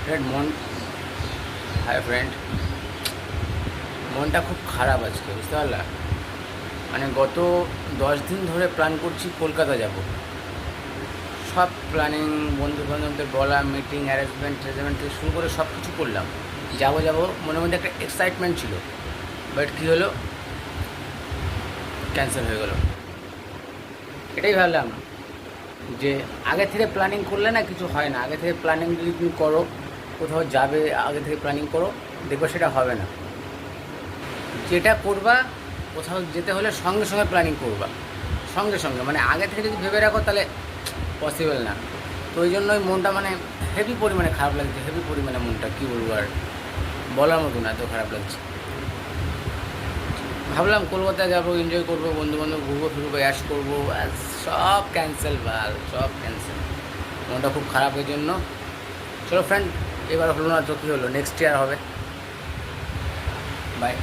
Friend hi friend, মনটা খুব খারাপ আজকে, বুঝতে পারলা? মানে গত 10 দিন ধরে প্ল্যান করছি কলকাতা যাব। সব প্ল্যানিং, বন্ধু বান্ধবদের বলা, মিটিং অ্যারেঞ্জমেন্ট থেকে শুরু করে সব কিছু করলাম। যাবো মনের মধ্যে একটা এক্সাইটমেন্ট ছিল, বাট কী হলো, ক্যান্সেল হয়ে গেল। এটাই ভাবলাম যে আগে থেকে প্ল্যানিং করলে না কিছু হয় না। আগে থেকে প্ল্যানিং যদি তুমি করো, কোথাও যাবে, আগে থেকে প্ল্যানিং করো, দেখবে সেটা হবে না। যেটা করবা, কোথাও যেতে হলে সঙ্গে সঙ্গে প্ল্যানিং করবা, সঙ্গে সঙ্গে, মানে আগে থেকে যদি ভেবে রাখো তাহলে পসিবল না। তো ওই জন্যই মনটা মানে হেভি পরিমাণে খারাপ লাগছে, হেভি পরিমাণে মনটা কী বলবো আর, বলার মতো না, এত খারাপ লাগছে। ভাবলাম কলকাতায় যাবো, এনজয় করবো, বন্ধুবান্ধব ঘুরবো ফিরবো, অ্যাশ করবো, আর সব ক্যান্সেল, বাল সব ক্যান্সেল। মনটা খুব খারাপ, এই জন্য চলো ফ্রেন্ড, এবার হলো না তো কী হলো, নেক্সট ইয়ার হবে। বাই।